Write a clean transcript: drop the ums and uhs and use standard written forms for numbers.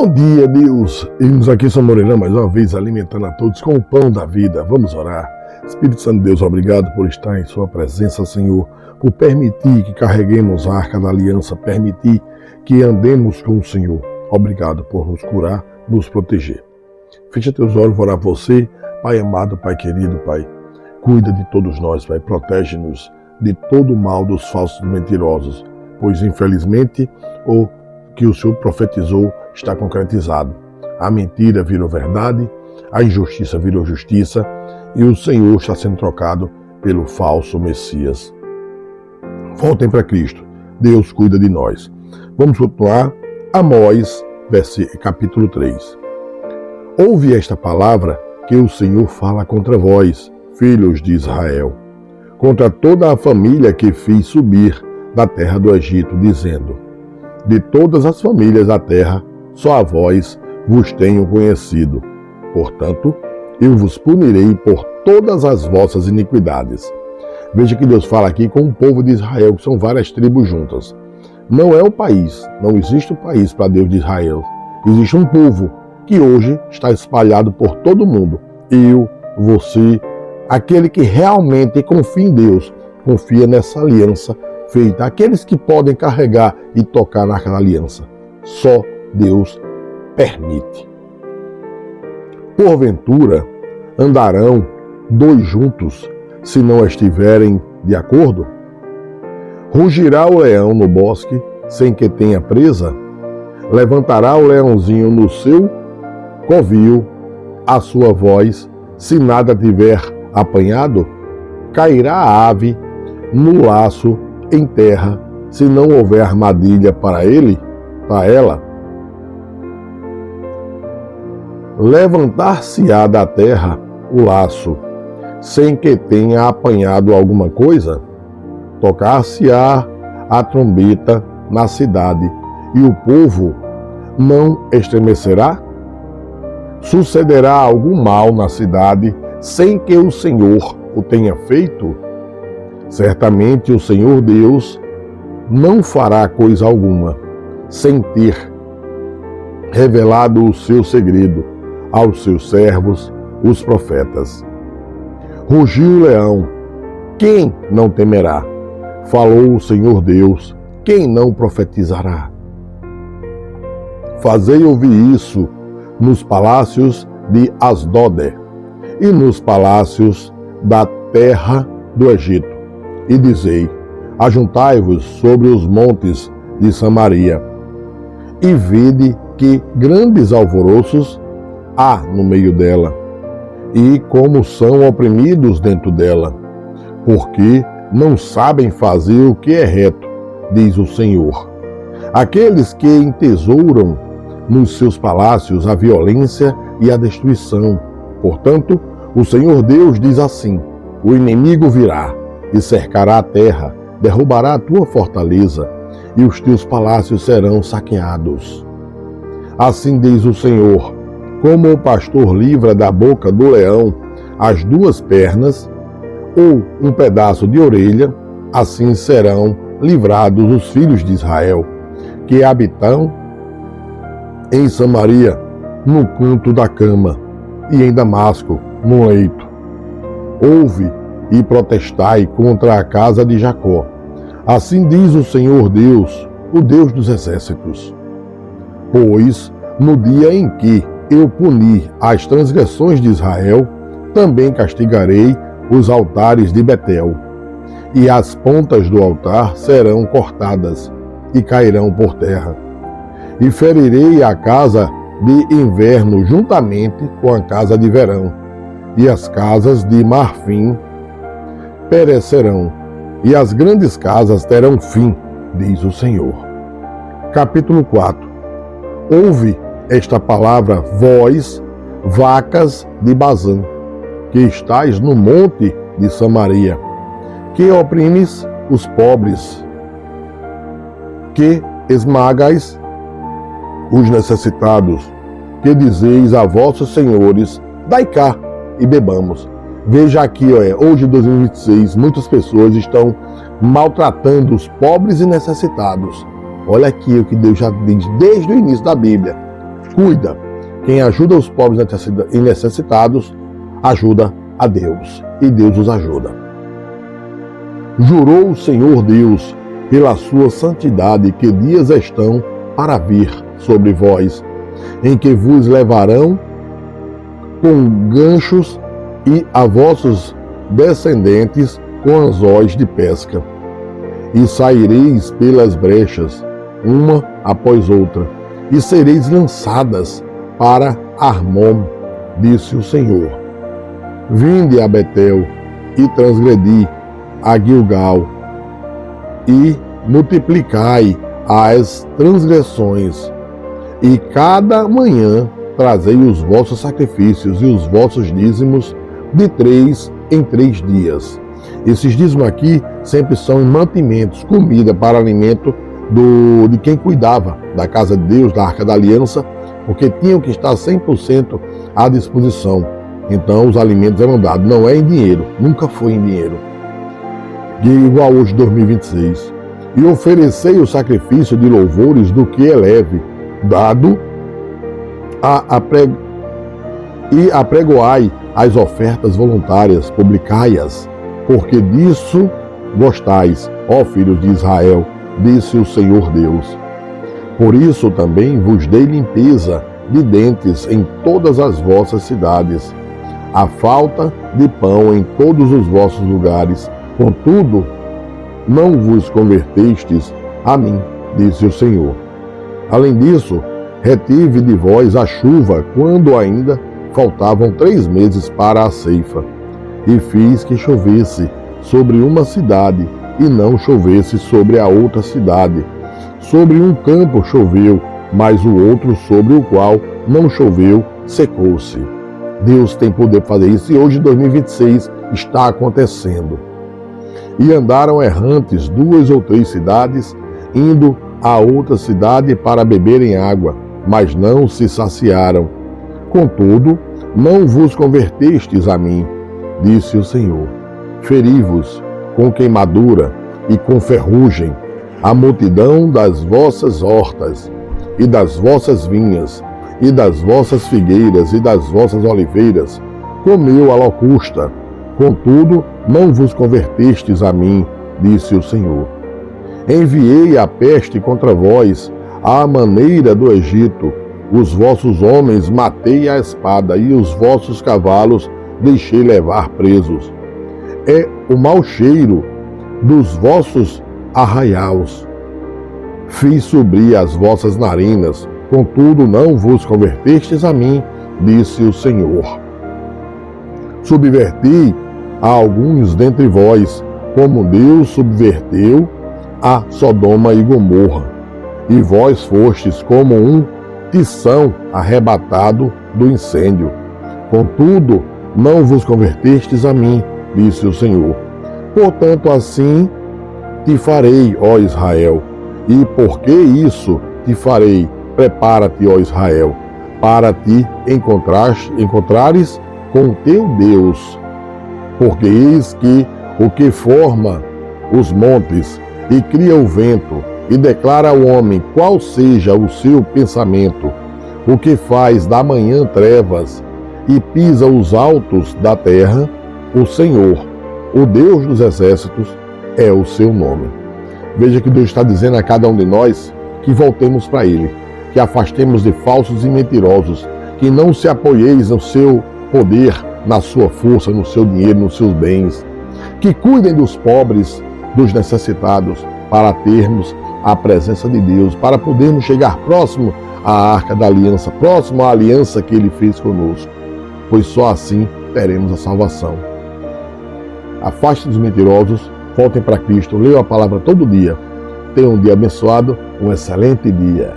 Bom dia, Deus! Estamos aqui em São Moreira mais uma vez alimentando a todos com o pão da vida. Vamos orar. Espírito Santo de Deus, obrigado por estar em sua presença, Senhor, por permitir que carreguemos a arca da aliança, permitir que andemos com o Senhor. Obrigado por nos curar, nos proteger. Fecha teus olhos, vou orar por você, Pai amado, Pai querido, Pai. Cuida de todos nós, Pai. Protege-nos de todo o mal dos falsos mentirosos, pois infelizmente o que o Senhor profetizou está concretizado. A mentira virou verdade, a injustiça virou justiça e o Senhor está sendo trocado pelo falso Messias. Voltem para Cristo. Deus cuida de nós. Vamos continuar. Amós, capítulo 3. Ouve esta palavra que o Senhor fala contra vós, filhos de Israel, contra toda a família que fiz subir da terra do Egito, dizendo: de todas as famílias da terra, só a vós vos tenho conhecido. Portanto, eu vos punirei por todas as vossas iniquidades. Veja que Deus fala aqui com o povo de Israel, que são várias tribos juntas. Não é o país, não existe um país para Deus de Israel. Existe um povo que hoje está espalhado por todo o mundo. Eu, você, aquele que realmente confia em Deus, confia nessa aliança feita. Aqueles que podem carregar e tocar naquela aliança. Só Deus permite. Porventura, andarão dois juntos, se não estiverem de acordo? Rugirá o leão no bosque, sem que tenha presa? Levantará o leãozinho no seu covil, a sua voz, se nada tiver apanhado? Cairá a ave no laço em terra, se não houver armadilha para ela? Levantar-se-á da terra o laço, sem que tenha apanhado alguma coisa? Tocar-se-á a trombeta na cidade, e o povo não estremecerá? Sucederá algum mal na cidade, sem que o Senhor o tenha feito? Certamente o Senhor Deus não fará coisa alguma, sem ter revelado o seu segredo aos seus servos, os profetas. Rugiu o leão, quem não temerá? Falou o Senhor Deus, quem não profetizará? Fazei ouvir isso nos palácios de Asdode e nos palácios da terra do Egito, e dizei: ajuntai-vos sobre os montes de Samaria, e vede que grandes alvoroços há no meio dela, e como são oprimidos dentro dela, porque não sabem fazer o que é reto, diz o Senhor. Aqueles que entesouram nos seus palácios a violência e a destruição. Portanto, o Senhor Deus diz assim: o inimigo virá e cercará a terra, derrubará a tua fortaleza, e os teus palácios serão saqueados. Assim diz o Senhor: como o pastor livra da boca do leão as duas pernas, ou um pedaço de orelha, assim serão livrados os filhos de Israel, que habitam em Samaria, no canto da cama, e em Damasco, no leito. Ouve e protestai contra a casa de Jacó. Assim diz o Senhor Deus, o Deus dos exércitos. Pois, no dia em que eu punir as transgressões de Israel, também castigarei os altares de Betel, e as pontas do altar serão cortadas e cairão por terra. E ferirei a casa de inverno juntamente com a casa de verão, e as casas de marfim perecerão, e as grandes casas terão fim, diz o Senhor. Capítulo 4. Ouve esta palavra, vós, vacas de Bazã, que estáis no monte de Samaria, que oprimes os pobres, que esmagais os necessitados, que dizeis a vossos senhores: dai cá e bebamos. Veja aqui, hoje, em 2026, muitas pessoas estão maltratando os pobres e necessitados. Olha aqui o que Deus já diz desde o início da Bíblia. cuida. Quem ajuda os pobres e necessitados, ajuda a Deus, e Deus os ajuda. Jurou o Senhor Deus pela sua santidade que dias estão para vir sobre vós, em que vos levarão com ganchos e a vossos descendentes com anzóis de pesca. E saireis pelas brechas, uma após outra, e sereis lançadas para Armon, disse o Senhor. Vinde a Betel e transgredi a Gilgal, e multiplicai as transgressões, e cada manhã trazei os vossos sacrifícios e os vossos dízimos de 3 em 3 dias. Esses dízimos aqui sempre são em mantimentos, comida para alimento de quem cuidava da casa de Deus, da Arca da Aliança, porque tinham que estar 100% à disposição. Então os alimentos eram dados, não é em dinheiro, nunca foi em dinheiro. E igual hoje, 2026. E oferecei o sacrifício de louvores do que é leve, dado e apregoai as ofertas voluntárias, publicai-as, porque disso gostais, ó filhos de Israel, disse o Senhor Deus. Por isso também vos dei limpeza de dentes em todas as vossas cidades, a falta de pão em todos os vossos lugares. Contudo, não vos convertestes a mim, disse o Senhor. Além disso, retive de vós a chuva quando ainda faltavam 3 meses para a ceifa, e fiz que chovesse sobre uma cidade e não chovesse sobre a outra cidade. Sobre um campo choveu, mas o outro sobre o qual não choveu secou-se. Deus tem poder para fazer isso e hoje, em 2026, está acontecendo. E andaram errantes 2 ou 3 cidades, indo a outra cidade para beberem água, mas não se saciaram. Contudo, não vos convertestes a mim, disse o Senhor. Feri-vos com queimadura e com ferrugem a multidão das vossas hortas, e das vossas vinhas, e das vossas figueiras, e das vossas oliveiras, comeu a locusta. Contudo, não vos convertestes a mim, disse o Senhor. Enviei a peste contra vós, à maneira do Egito. Os vossos homens matei à espada, e os vossos cavalos deixei levar presos. É o mau cheiro dos vossos arraiais. Fiz subir as vossas narinas, contudo não vos convertestes a mim, disse o Senhor. Subverti a alguns dentre vós, como Deus subverteu a Sodoma e Gomorra, e vós fostes como um tição arrebatado do incêndio. Contudo, não vos convertestes a mim, disse o Senhor. Portanto, assim te farei, ó Israel. E por que isso te farei? Prepara-te, ó Israel, para te encontrares com teu Deus. Porque eis que o que forma os montes e cria o vento e declara ao homem qual seja o seu pensamento, o que faz da manhã trevas e pisa os altos da terra, o Senhor, o Deus dos exércitos, é o seu nome. Veja que Deus está dizendo a cada um de nós que voltemos para Ele, que afastemos de falsos e mentirosos, que não se apoieis no seu poder, na sua força, no seu dinheiro, nos seus bens, que cuidem dos pobres, dos necessitados, para termos a presença de Deus, para podermos chegar próximo à Arca da Aliança, próximo à aliança que Ele fez conosco, pois só assim teremos a salvação. Afaste dos mentirosos, voltem para Cristo, leiam a palavra todo dia. Tenham um dia abençoado, um excelente dia.